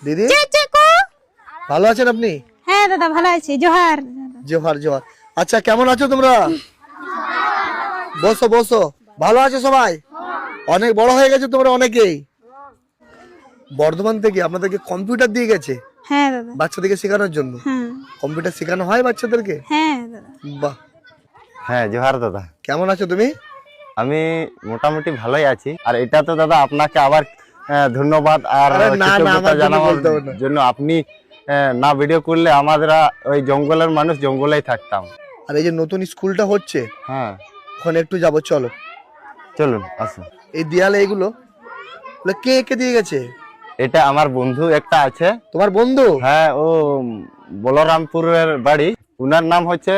দিদি ভালো আছেন আপনি? হ্যাঁ দাদা ভালো আছি। জোহার জোহার জোহার। আচ্ছা কেমন আছো তোমরা? বসো বসো। ভালো আছো সবাই? অনেক বড় হয়ে গেছে তোমরা অনেকেই। বর্ধমান থেকে আপনাদেরকে কম্পিউটার দিয়ে গেছে হ্যাঁ দাদা। বাচ্চাদেরকে শেখানোর জন্য। হ্যাঁ কম্পিউটার শেখানো হয় বাচ্চাদেরকে? হ্যাঁ দাদা। বাহ, হ্যাঁ জোহার দাদা। কেমন আছো তুমি? আমি মোটামুটি ভালোই আছি। আর এটা তো দাদা আপনাকে আবার ধন্যবাদ আর আরে না, না, কৃতজ্ঞতা আমার জন্য জানানোর বলতে হবে না। জন্য। আপনি না ভিডিও করলে আমরা ওই জঙ্গলের মানুষ জঙ্গলেই থাকতাম। আর এই যে নতুন স্কুলটা হচ্ছে হ্যাঁ ওখানে একটু যাবো, চলো। চলুন আসুন। এই দেয়ালে এগুলো কে কে দিয়ে গেছে? এটা আমার বন্ধু একটা আছে। তোমার বন্ধু? হ্যাঁ, ও বলরামপুরের বাড়ি। উনার নাম হচ্ছে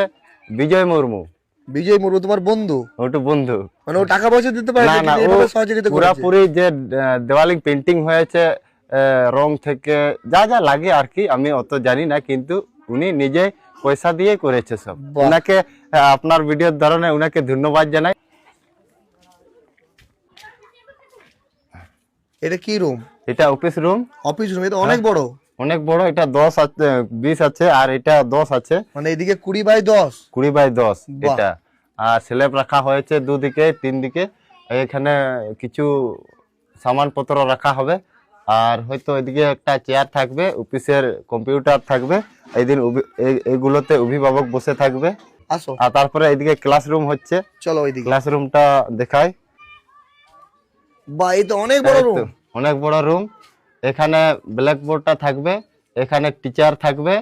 বিজয় মুর্মু। বিজয় মুর্মু তোমার বন্ধু? ওটা বন্ধু। মানে ও টাকা পয়সা দিতে পারে না না, না, কিন্তু ও এভাবে সহযোগিতা করেছে। পুরাপুরি যে দেওয়ালি পেন্টিং হয়েছে, রং থেকে যা যা লাগে আর কি, আমি অত জানি না, কিন্তু উনি নিজে পয়সা দিয়ে করেছে সব। বাহ। উনাকে আপনার ভিডিওর ধরনে উনাকে ধন্যবাদ জানাই। এটা কি রুম? এটা অফিস রুম। Office room? এটা অনেক বড়। অনেক বড়। এটা 10 আছে, 20 আছে, আর এটা 10 আছে। মানে এদিকে 20x10? 20x10 বাহ। এটা। আর স্ল্যাব রাখা হয়েছে দুদিকে, তিন দিকে। এখানে কিছু সামানপত্র রাখা হবে। আর হয়তো এদিকে একটা চেয়ার থাকবে, অফিসের কম্পিউটার থাকবে। এইগুলোতে অভিভাবক বসে থাকবে। আসো, আর তারপরে এদিকে ক্লাসরুম হচ্ছে। চলো ওইদিকে। ক্লাসরুমটা দেখাই। বাহ, এই তো অনেক বড় এই তো, রুম। অনেক বড় রুম। এখানে ব্ল্যাকবোর্ডটা থাকবে, এখানে টিচার থাকবে,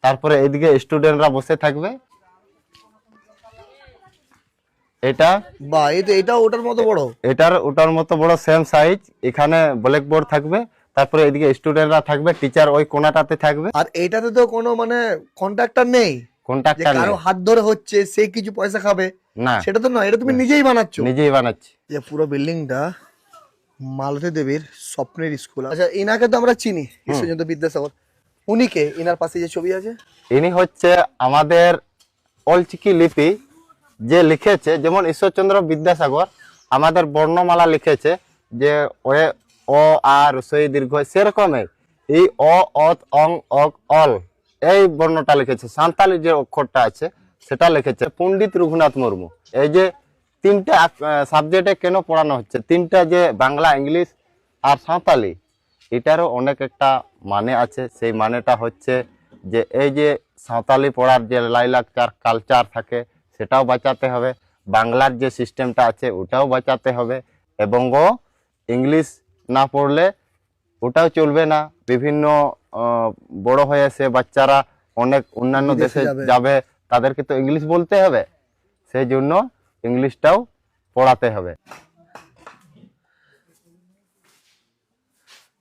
তারপরে এদিকে স্টুডেন্টরা বসে থাকবে। এটা বাহ, এই তো এটা ওটার মতো বড়। ওটার মতো বড়, সেম সাইজ। এখানে ব্ল্যাকবোর্ড থাকবে, তারপরে এদিকে স্টুডেন্টরা থাকবে, টিচার ওই কোণাটাতে থাকবে। আর এইটাতে তো কোনো মানে কন্ট্রাক্টর নেই যে কন্ট্রাক্টর কারো হাত ধরে হচ্ছে সে কিছু পয়সা খাবে, না, সেটা তো নয়। এটা তুমি নিজেই বানাচ্ছো? নিজেই বানাচ্ছি। যে পুরো বিল্ডিংটা মালতী দেবীর স্বপ্নের স্কুল। আচ্ছা, ইনাকে তো আমরা চিনি, ঈশ্বরচন্দ্র বিদ্যাসাগর। উনি কে? ইনার পাশে যে ছবি আছে? ইনি হচ্ছে আমাদের অলচিকি লিপি যে লিখেছে। যেমন ঈশ্বরচন্দ্র বিদ্যাসাগর আমাদের বর্ণমালা লিখেছে, যে ওয়ে অ আর রসই দীর্ঘ, সেরকমের এই অ অত অং অক অল এই বর্ণটা লিখেছে। সাঁওতালি যে অক্ষরটা আছে সেটা লিখেছে পণ্ডিত রঘুনাথ মুর্মু। এই যে তিনটা সাবজেক্টে কেন পড়ানো হচ্ছে, তিনটা, যে বাংলা, ইংলিশ আর সাঁওতালি, এটারও অনেক একটা মানে আছে। সেই মানেটা হচ্ছে যে এই যে সাঁওতালি পড়ার যে লাইলাকচার কালচার থাকে সেটাও বাঁচাতে হবে, বাংলার যে সিস্টেমটা আছে ওটাও বাঁচাতে হবে, এবং ইংলিশ না পড়লে ওটাও চলবে না। বিভিন্ন বড় হয়ে সে বাচ্চারা অনেক অন্যান্য দেশে যাবে, তাদেরকে তো ইংলিশ বলতে হবে, সেই জন্য ইংলিশটাও পড়াতে হবে।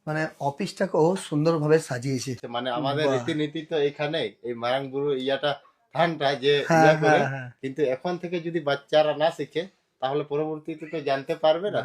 মানে অফিসটাকেও সুন্দরভাবে সাজিয়েছে। মানে আমাদের রীতিনীতি তো এখানে এই মারাংগুরু ইয়াটা ধানটা যে হ্যাঁ, ইয়া করে, হ্যাঁ, হ্যাঁ। কিন্তু এখন থেকে যদি বাচ্চারা না শিখে তাহলে পরবর্তীতে তো জানতে পারবে না।